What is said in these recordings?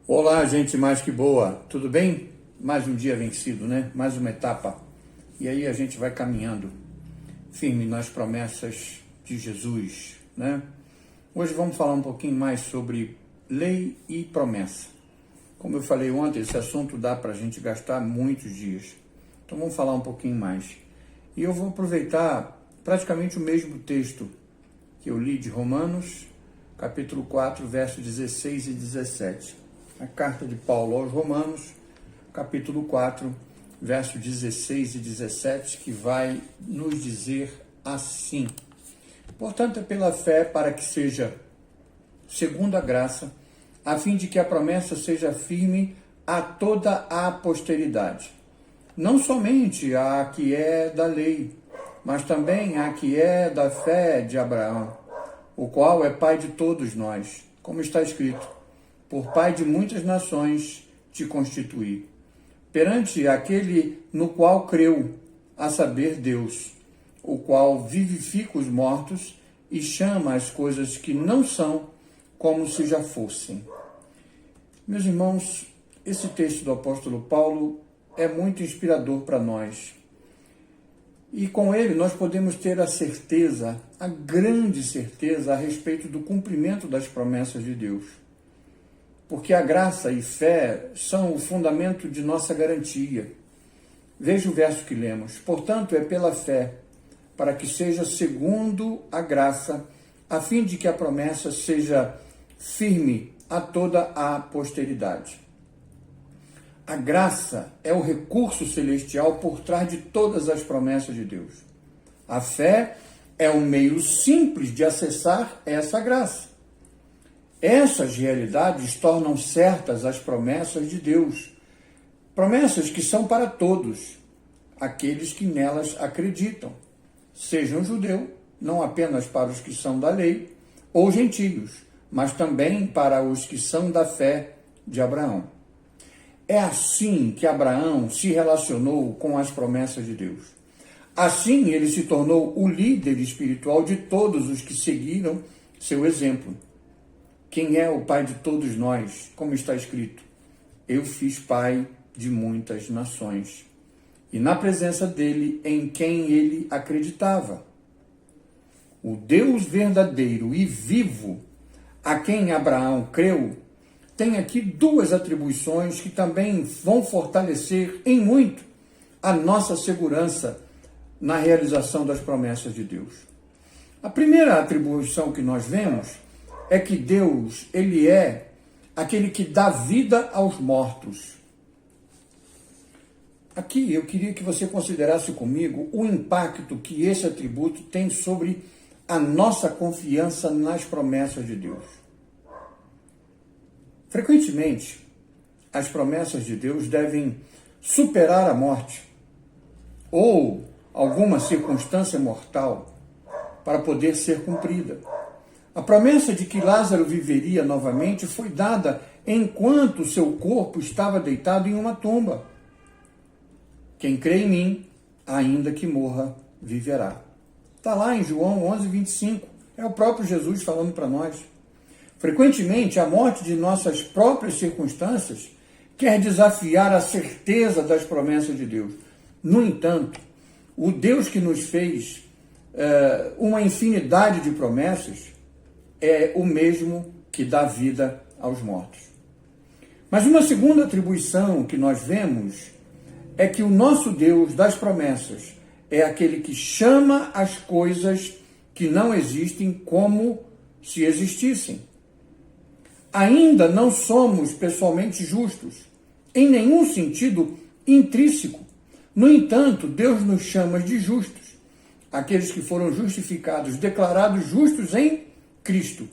Olá, gente mais que boa, tudo bem? Mais um dia vencido, né? Mais uma etapa. E aí a gente vai caminhando firme nas promessas de Jesus, né? Hoje vamos falar um pouquinho mais sobre lei e promessa. Como eu falei ontem, esse assunto dá para a gente gastar muitos dias. Então vamos falar um pouquinho mais. E eu vou aproveitar praticamente o mesmo texto que eu li de Romanos, capítulo 4, versos 16 e 17. A carta de Paulo aos Romanos, capítulo 4, versos 16 e 17, que vai nos dizer assim: portanto, é pela fé para que seja segundo a graça, a fim de que a promessa seja firme a toda a posteridade, não somente a que é da lei, mas também a que é da fé de Abraão, o qual é pai de todos nós, como está escrito: por pai de muitas nações te constituí, perante aquele no qual creu, a saber, Deus, o qual vivifica os mortos e chama as coisas que não são como se já fossem. Meus irmãos, esse texto do apóstolo Paulo é muito inspirador para nós. E com ele nós podemos ter a certeza, a grande certeza a respeito do cumprimento das promessas de Deus. Porque a graça e fé são o fundamento de nossa garantia. Veja o verso que lemos. Portanto, é pela fé, para que seja segundo a graça, a fim de que a promessa seja firme a toda a posteridade. A graça é o recurso celestial por trás de todas as promessas de Deus. A fé é um meio simples de acessar essa graça. Essas realidades tornam certas as promessas de Deus, promessas que são para todos, aqueles que nelas acreditam, sejam judeu, não apenas para os que são da lei, ou gentios, mas também para os que são da fé de Abraão. É assim que Abraão se relacionou com as promessas de Deus. Assim ele se tornou o líder espiritual de todos os que seguiram seu exemplo. Quem é o pai de todos nós? Como está escrito: eu fiz pai de muitas nações. E na presença dele, em quem ele acreditava. O Deus verdadeiro e vivo, a quem Abraão creu, tem aqui duas atribuições que também vão fortalecer em muito a nossa segurança na realização das promessas de Deus. A primeira atribuição que nós vemos é que Deus, ele é aquele que dá vida aos mortos. Aqui eu queria que você considerasse comigo o impacto que esse atributo tem sobre a nossa confiança nas promessas de Deus. Frequentemente, as promessas de Deus devem superar a morte ou alguma circunstância mortal para poder ser cumprida. A promessa de que Lázaro viveria novamente foi dada enquanto seu corpo estava deitado em uma tumba. Quem crê em mim, ainda que morra, viverá. Está lá em João 11:25. É o próprio Jesus falando para nós. Frequentemente, a morte de nossas próprias circunstâncias quer desafiar a certeza das promessas de Deus. No entanto, o Deus que nos fez uma infinidade de promessas é o mesmo que dá vida aos mortos. Mas uma segunda atribuição que nós vemos é que o nosso Deus das promessas é aquele que chama as coisas que não existem como se existissem. Ainda não somos pessoalmente justos, em nenhum sentido intrínseco. No entanto, Deus nos chama de justos, aqueles que foram justificados, declarados justos em Cristo.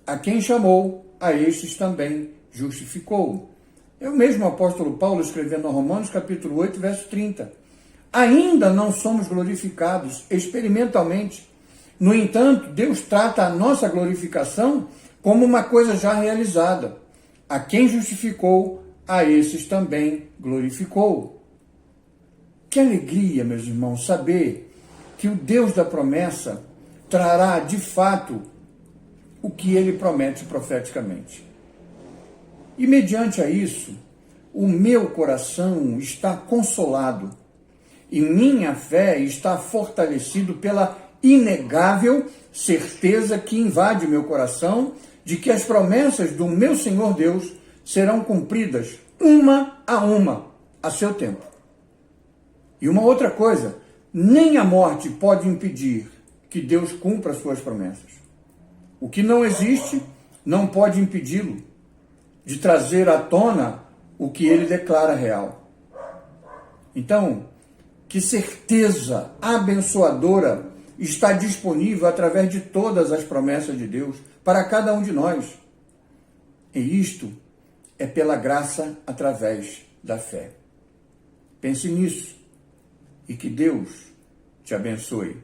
A quem chamou, a estes também justificou. É o mesmo apóstolo Paulo escrevendo a Romanos, capítulo 8, verso 30. Ainda não somos glorificados experimentalmente. No entanto, Deus trata a nossa glorificação como uma coisa já realizada. A quem justificou, a esses também glorificou. Que alegria, meus irmãos, saber que o Deus da promessa trará de fato o que ele promete profeticamente. E mediante a isso, o meu coração está consolado e minha fé está fortalecido pela inegável certeza que invade meu coração de que as promessas do meu Senhor Deus serão cumpridas uma a seu tempo. E uma outra coisa, nem a morte pode impedir que Deus cumpra as suas promessas. O que não existe não pode impedi-lo de trazer à tona o que ele declara real. Então, que certeza abençoadora está disponível através de todas as promessas de Deus para cada um de nós. E isto é pela graça através da fé. Pense nisso e que Deus te abençoe.